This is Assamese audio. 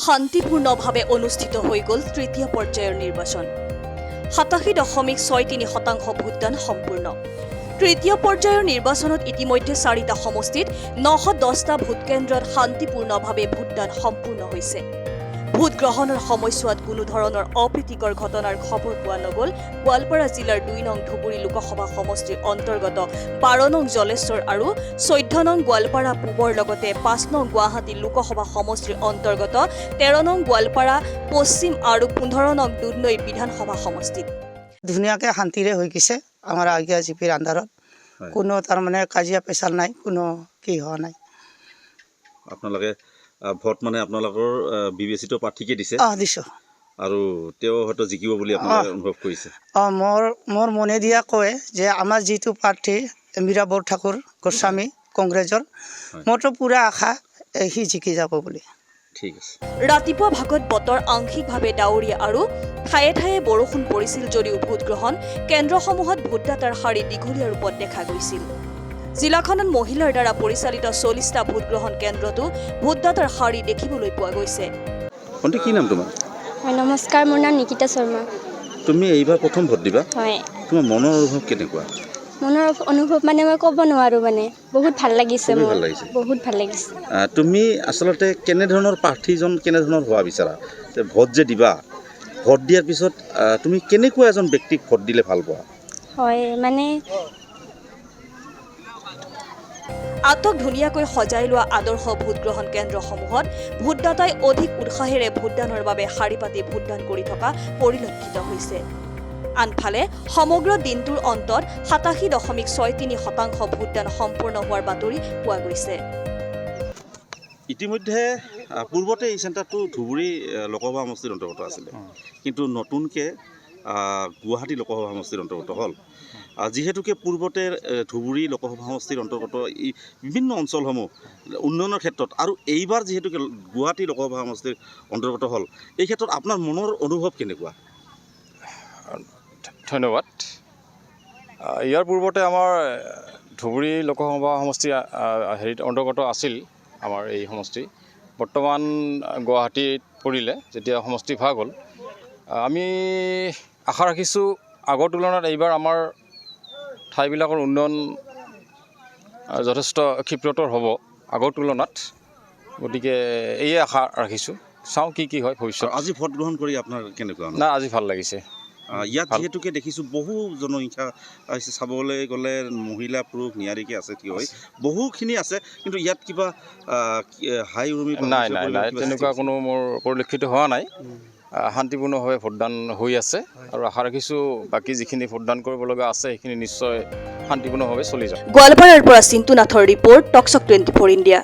শান্তিপূৰ্ণভাৱে অনুষ্ঠিত হৈ গ'ল তৃতীয় পৰ্যায়ৰ নিৰ্বাচন 87.63% ভোটদান সম্পূৰ্ণ তৃতীয় পৰ্যায়ৰ নিৰ্বাচনত ইতিমধ্যে 4টা সমষ্টিত 910টা ভোটকেন্দ্ৰত শান্তিপূৰ্ণভাৱে ভোটদান সম্পূৰ্ণ হৈছে ভোট গ্ৰহণৰ সময়ছোৱাত কোনো ধৰণৰ অপ্ৰীতিকৰ ঘটনাৰ খবৰ পোৱা নগল গোৱালপাৰা জিলাৰ 2 নং ধুবুৰী লোকসভা সমষ্টিৰ অন্তৰ্গত 12 নং জলেশ্বৰ আৰু 14 নং গোৱালপাৰা পূবৰ লগতে 5 নং গুৱাহাটী লোকসভা সমষ্টিৰ অন্তৰ্গত 13 নং গোৱালপাৰা পশ্চিম আৰু 15 নং দুধনৈ বিধানসভা সমষ্টিত ধুনীয়াকৈ শান্তিৰে হৈ গৈছে আমাৰ আগিয়া জিপিৰ আন্ধাৰত কোনো তাৰমানে কাজিয়া পেচাল নাই কোনো কি হোৱা নাই আপোনালোকে ভোট মানে আপোনালোকৰ বিবেচিত প্ৰাৰ্থীকে দিছে দিছোঁ আৰু তেওঁ হয়তো জিকিব বুলি আপোনালোকে অনুভৱ কৰিছে মোৰ মনে দিয়া কয় যে আমাৰ যিটো প্ৰাৰ্থী মীৰা বৰঠাকুৰ গোস্বামী কংগ্ৰেছৰ মোৰতো পূৰা আশা সি জিকি যাব বুলি ঠিক আছে ৰাতিপুৱা ভাগত বতৰ আংশিকভাৱে ডাৱৰীয়া আৰু ঠায়ে ঠায়ে বৰষুণ পৰিছিল যদিও ভোটগ্ৰহণ কেন্দ্ৰসমূহত ভোটদাতাৰ শাৰী দীঘলীয়া ৰূপত দেখা গৈছিল জিলাখনত মহিলাৰ দ্বাৰা পৰিচালিত 40টা ভোটগ্ৰহণ কেন্দ্ৰতো ভোটদাতাৰ শাৰী দেখিবলৈ পোৱা গৈছে ভণ্টি কি নাম তোমাৰ নমস্কাৰ মোৰ নাম নিকিতা শৰ্মা তুমি এইবাৰ প্ৰথম ভোট দিবা হয় তোমাৰ মনৰ অনুভৱ কেনেকুৱা মনৰ অনুভৱ মানে মই ক'ব নোৱাৰোঁ মানে বহুত ভাল লাগিছে খুবেই মোৰ ভাল লাগিছে। বহুত ভাল লাগিছে তুমি আচলতে কেনেধৰণৰ প্ৰাৰ্থীজন কেনেধৰণৰ হোৱা বিচাৰা যে ভোট যে দিবা ভোট দিয়াৰ পিছত তুমি কেনেকুৱা এজন ব্যক্তিক ভোট দিলে ভাল পোৱা হয় মানে আটক ধুনীয়াকৈ সজাই লোৱা আদৰ্শ ভোটগ্ৰহণ কেন্দ্ৰসমূহত ভোটদাতাই অধিক উৎসাহেৰে ভোটদানৰ বাবে শাৰী পাতি ভোটদান কৰি থকা পৰিলক্ষিত হৈছে আনফালে সমগ্ৰ দিনটোৰ অন্তত 87.63% ভোটদান সম্পূৰ্ণ হোৱাৰ বাতৰি পোৱা গৈছে ইতিমধ্যে পূৰ্বতে এই চেণ্টাৰটো ধুবুৰী লোকসভা সমষ্টিৰ অন্তৰ্গত আছিলে কিন্তু নতুনকৈ গুৱাহাটী লোকসভা সমষ্টিৰ অন্তৰ্গত হ'ল যিহেতুকে পূৰ্বতে ধুবুৰী লোকসভা সমষ্টিৰ অন্তৰ্গত এই বিভিন্ন অঞ্চলসমূহ উন্নয়নৰ ক্ষেত্ৰত আৰু এইবাৰ যিহেতুকে গুৱাহাটী লোকসভা সমষ্টিৰ অন্তৰ্গত হ'ল এই ক্ষেত্ৰত আপোনাৰ মনৰ অনুভৱ কেনেকুৱা ধন্যবাদ ইয়াৰ পূৰ্বতে আমাৰ ধুবুৰী লোকসভা সমষ্টি হেৰিত অন্তৰ্গত আছিল আমাৰ এই সমষ্টি বৰ্তমান গুৱাহাটীত পৰিলে যেতিয়া সমষ্টি ভাগ হ'ল আমি আশা ৰাখিছোঁ আগৰ তুলনাত এইবাৰ আমাৰ ঠাইবিলাকৰ উন্নয়ন যথেষ্ট ক্ষীপ্ৰতৰ হ'ব আগৰ তুলনাত গতিকে এয়ে আশা ৰাখিছোঁ চাওঁ কি হয় ভৱিষ্যত আজি ভোট গ্ৰহণ কৰি আপোনাৰ কেনেকুৱা না আজি ভাল লাগিছে ইয়াত যিহেতুকে দেখিছোঁ বহু জনসংখ্যা চাবলৈ গ'লে মহিলা পুৰুষ নিয়াৰিকৈ আছে থিয় হৈ বহুখিনি আছে কিন্তু ইয়াত কিবা হাই উৰুমি নাই তেনেকুৱা কোনো মোৰ পৰিলক্ষিত হোৱা নাই শান্তিপূৰ্ণভাৱে ভোটদান হৈ আছে আৰু আশা ৰাখিছোঁ বাকী যিখিনি ভোটদান কৰিব লগা আছে সেইখিনি নিশ্চয় শান্তিপূৰ্ণভাৱে চলি যাব গোৱালপাৰাৰ পৰা চিন্তু নাথৰ ৰিপৰ্ট টকচক 24 ইণ্ডিয়া